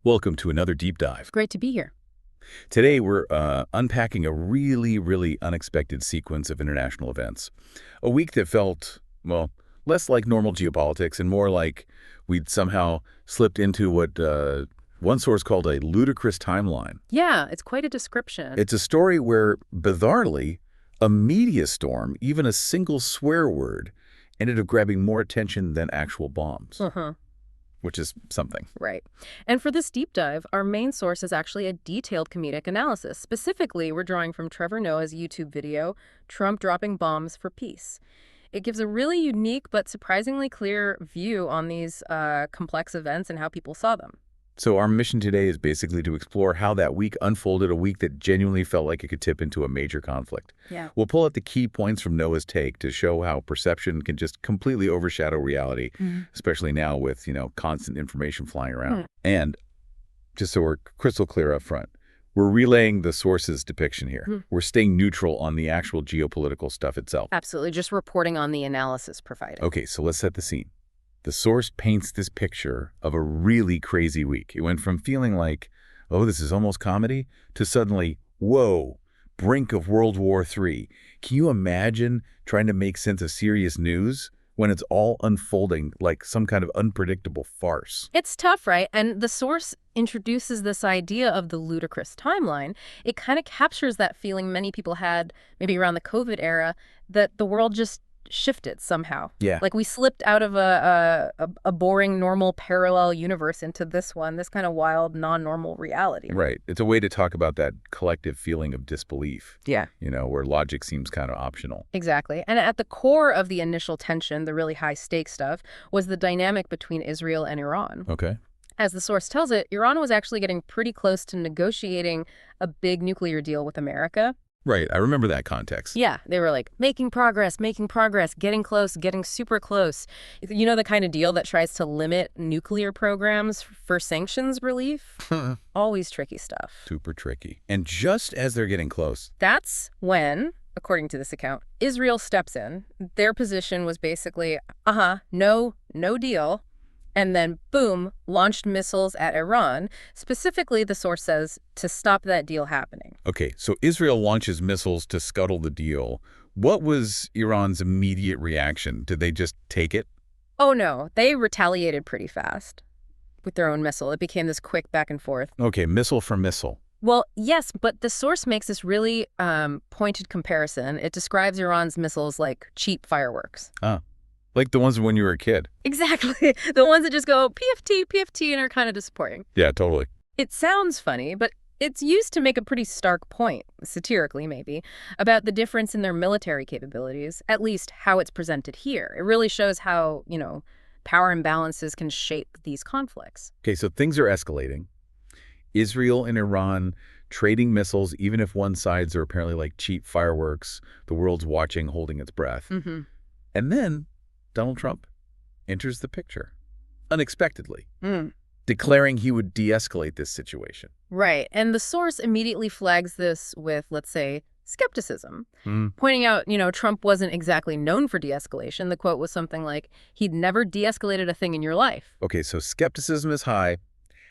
Welcome to another deep dive. Great to be here. Today we're unpacking a really unexpected sequence of international events. A week that felt, well, less like normal geopolitics and more like we'd somehow slipped into what one source called a ludicrous timeline. Yeah, it's quite a description. It's a story where, bizarrely, a media storm, even a single swear word, ended up grabbing more attention than actual bombs, Uh-huh. which is something. Right. And for this deep dive, our main source is actually a detailed comedic analysis. Specifically, we're drawing from Trevor Noah's YouTube video, Trump Dropping Bombs for Peace. It gives a really unique but surprisingly clear view on these complex events and how people saw them. So our mission today is basically to explore how that week unfolded, a week that genuinely felt like it could tip into a major conflict. Yeah. We'll pull out the key points from Noah's take to show how perception can just completely overshadow reality, especially now with, constant information flying around. And just so we're crystal clear up front, we're relaying the source's depiction here. We're staying neutral on the actual geopolitical stuff itself. Absolutely. Just reporting on the analysis provided. Okay, so let's set the scene. The source paints this picture of a really crazy week. It went from feeling like, oh, this is almost comedy, to suddenly, whoa, brink of World War III. Can you imagine trying to make sense of serious news when it's all unfolding like some kind of unpredictable farce? It's tough, right? And the source introduces this idea of the ludicrous timeline. It kind of captures that feeling many people had maybe around the COVID era that the world just shifted somehow. Yeah. Like we slipped out of a boring, normal, parallel universe into this one, this kind of wild, non-normal reality. Right. It's a way to talk about that collective feeling of disbelief, Yeah. where logic seems kind of optional. Exactly. And at the core of the initial tension, the really high stake stuff, was the dynamic between Israel and Iran. Okay. As the source tells it, Iran was actually getting pretty close to negotiating a big nuclear deal with America. Right. I remember that context. Yeah, they were like, making progress, getting close, getting super close. You know, the kind of deal that tries to limit nuclear programs for sanctions relief? Always tricky stuff. Super tricky. And just as they're getting close. That's when, according to this account, Israel steps in. Their position was basically, no deal. And then, boom, launched missiles at Iran. Specifically, the source says, to stop that deal happening. Okay, so Israel launches missiles to scuttle the deal. What was Iran's immediate reaction? Did they just take it? Oh, no. They retaliated pretty fast with their own missile. It became this quick back and forth. Okay, missile for missile. Well, yes, but the source makes this really pointed comparison. It describes Iran's missiles like cheap fireworks. Like the ones when you were a kid. Exactly. The ones that just go PFT, and are kind of disappointing. Yeah, totally. It sounds funny, but it's used to make a pretty stark point, satirically maybe, about the difference in their military capabilities, at least how it's presented here. It really shows how, power imbalances can shape these conflicts. Okay, so things are escalating. Israel and Iran trading missiles, even if one sides are apparently like cheap fireworks, the world's watching, holding its breath. And then Donald Trump enters the picture, unexpectedly, declaring he would de-escalate this situation. Right. And the source immediately flags this with, let's say, skepticism, pointing out, Trump wasn't exactly known for de-escalation. The quote was something like, he'd never de-escalated a thing in your life. Okay, so skepticism is high.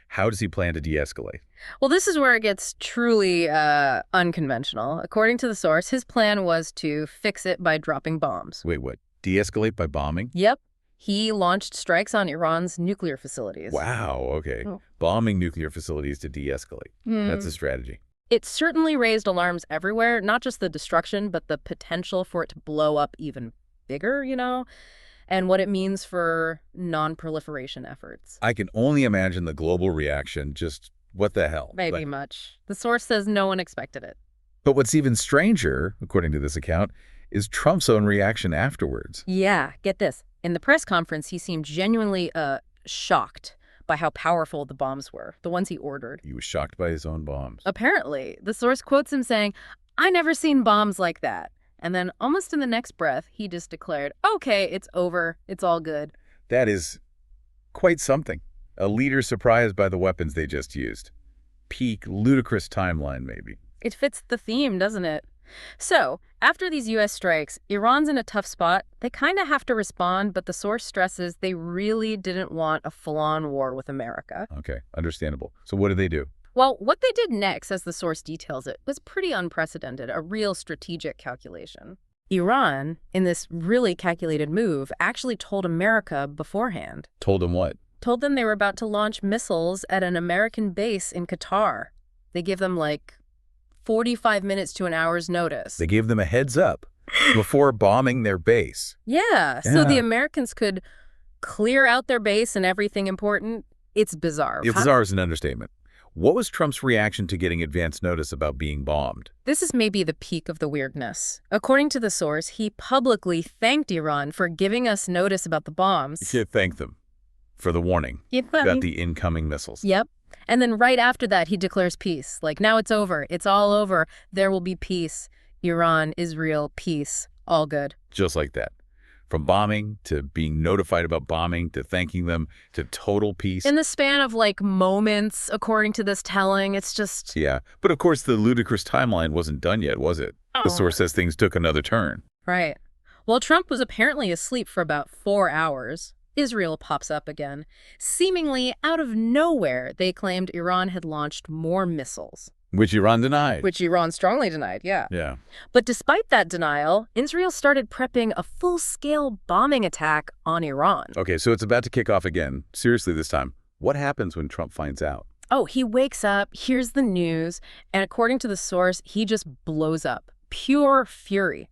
How does he plan to de-escalate? Well, this is where it gets truly unconventional. According to the source, his plan was to fix it by dropping bombs. Wait, what? De-escalate by bombing? Yep. He launched strikes on Iran's nuclear facilities. Wow, okay. Bombing nuclear facilities to de-escalate. That's a strategy. It certainly raised alarms everywhere, not just the destruction, but the potential for it to blow up even bigger, and what it means for non-proliferation efforts. I can only imagine the global reaction. Just what the hell? Maybe much. The source says no one expected it. But what's even stranger, according to this account, is Trump's own reaction afterwards. Yeah, get this. In the press conference, he seemed genuinely shocked by how powerful the bombs were, the ones he ordered. He was shocked by his own bombs. Apparently, the source quotes him saying, "I never seen bombs like that." And then almost in the next breath, he just declared, "Okay, it's over. It's all good." That is quite something. A leader surprised by the weapons they just used. Peak ludicrous timeline, maybe. It fits the theme, doesn't it? So, after these U.S. strikes, Iran's in a tough spot. They kind of have to respond, but the source stresses they really didn't want a full-on war with America. Okay, understandable. So what did they do? Well, what they did next, as the source details it, was pretty unprecedented, a real strategic calculation. Iran, in this really calculated move, actually told America beforehand. Told them what? Told them they were about to launch missiles at an American base in Qatar. They give them like 45 minutes to an hour's notice. They gave them a heads up before bombing their base. Yeah, so the Americans could clear out their base and everything important. It's bizarre. Bizarre is an understatement. What was Trump's reaction to getting advance notice about being bombed? This is maybe the peak of the weirdness. According to the source, he publicly thanked Iran for giving us notice about the bombs. He thanked them for the warning about the incoming missiles. Yep. And then right after that, he declares peace. Like, now it's over. It's all over. There will be peace. Iran, Israel, peace. All good. Just like that. From bombing to being notified about bombing to thanking them to total peace. In the span of, like, moments, according to this telling, it's just... Yeah. But of course, the ludicrous timeline wasn't done yet, was it? The source says things took another turn. Right. Well, Trump was apparently asleep for about 4 hours. Israel pops up again. Seemingly out of nowhere, they claimed Iran had launched more missiles. Which Iran denied. Which Iran strongly denied, yeah. Yeah. But despite that denial, Israel started prepping a full-scale bombing attack on Iran. Okay, so it's about to kick off again. Seriously this time. What happens when Trump finds out? Oh, he wakes up, hears the news, and according to the source, he just blows up. Pure fury.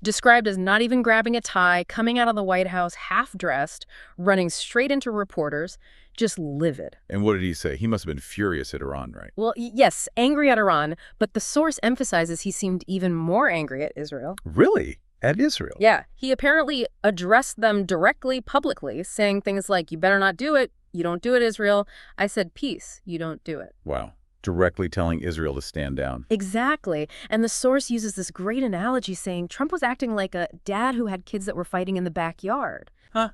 Described as not even grabbing a tie, coming out of the White House half-dressed, running straight into reporters, just livid. And what did he say? He must have been furious at Iran, right? Well, yes, angry at Iran, but the source emphasizes he seemed even more angry at Israel. Really? At Israel? Yeah, he apparently addressed them directly, publicly, saying things like, you better not do it, you don't do it, Israel. I said peace, you don't do it. Wow. Directly telling Israel to stand down. Exactly. And the source uses this great analogy saying Trump was acting like a dad who had kids that were fighting in the backyard. Huh.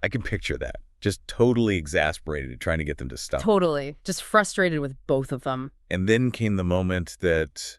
I can picture that. Just totally exasperated, trying to get them to stop. Totally. Just frustrated with both of them. And then came the moment that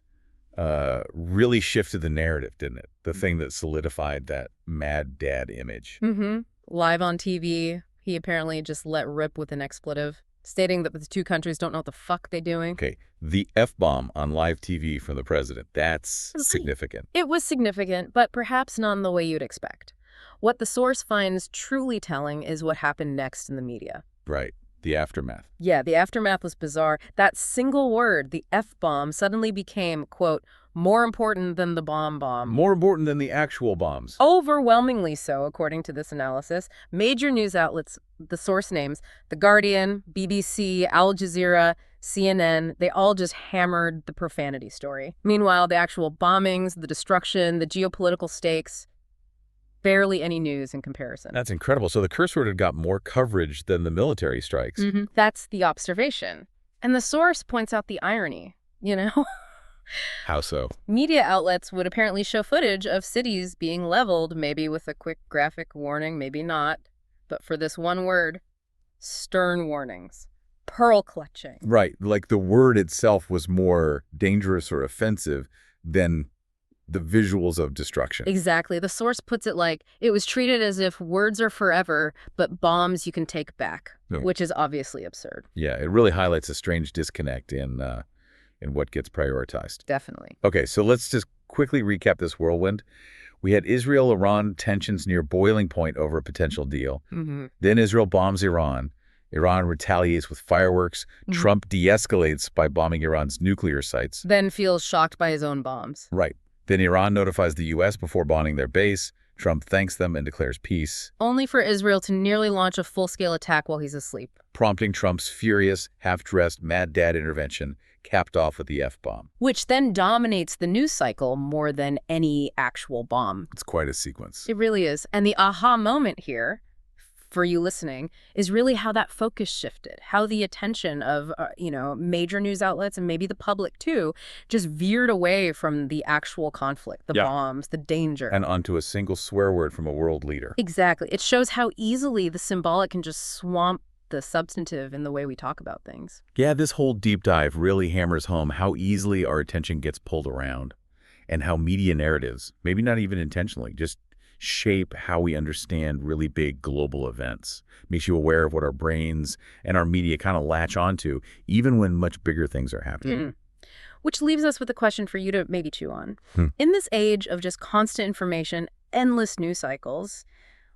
really shifted the narrative, didn't it? The thing that solidified that mad dad image. Mm-hmm. Live on TV, he apparently just let rip with an expletive, stating that the two countries don't know what the fuck they're doing. Okay, the F-bomb on live TV from the president. That's significant. It was significant, but perhaps not in the way you'd expect. What the source finds truly telling is what happened next in the media. Right, the aftermath. Yeah, the aftermath was bizarre. That single word, the F-bomb, suddenly became, quote, more important than the bomb. More important than the actual bombs. Overwhelmingly so, according to this analysis. Major news outlets, the source names, The Guardian, BBC, Al Jazeera, CNN, they all just hammered the profanity story. Meanwhile, the actual bombings, the destruction, the geopolitical stakes, barely any news in comparison. That's incredible. So the curse word had got more coverage than the military strikes. Mm-hmm. That's the observation. And the source points out the irony, you know? How so? Media outlets would apparently show footage of cities being leveled, maybe with a quick graphic warning, maybe not. But for this one word, stern warnings. Pearl clutching. Right. Like the word itself was more dangerous or offensive than the visuals of destruction. Exactly. The source puts it like, it was treated as if words are forever, but bombs you can take back, which is obviously absurd. Yeah, it really highlights a strange disconnect in what gets prioritized. Definitely. Okay, so let's just quickly recap this whirlwind. We had Israel-Iran tensions near boiling point over a potential deal. Mm-hmm. Then Israel bombs Iran. Iran retaliates with fireworks. Mm-hmm. Trump de-escalates by bombing Iran's nuclear sites. Then feels shocked by his own bombs. Right. Then Iran notifies the U.S. before bombing their base. Trump thanks them and declares peace. Only for Israel to nearly launch a full-scale attack while he's asleep. Prompting Trump's furious, half-dressed, mad dad intervention, capped off with the F-bomb. Which then dominates the news cycle more than any actual bomb. It's quite a sequence. It really is. And the aha moment here, for you listening, is really how that focus shifted, how the attention of, major news outlets and maybe the public too, just veered away from the actual conflict, the bombs, the danger. And onto a single swear word from a world leader. Exactly. It shows how easily the symbolic can just swamp the substantive in the way we talk about things. Yeah, this whole deep dive really hammers home how easily our attention gets pulled around. and how media narratives, maybe not even intentionally, just shape how we understand really big global events. Makes you aware of what our brains and our media kind of latch onto, even when much bigger things are happening. Which leaves us with a question for you to maybe chew on. Hmm. In this age of just constant information, endless news cycles,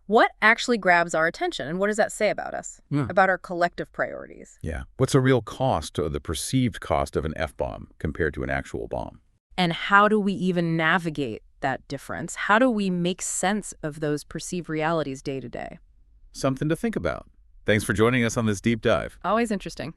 what actually grabs our attention, and what does that say about us, about our collective priorities? Yeah. What's the real cost or the perceived cost of an F-bomb compared to an actual bomb? And how do we even navigate that difference? How do we make sense of those perceived realities day to day? Something to think about. Thanks for joining us on this deep dive. Always interesting.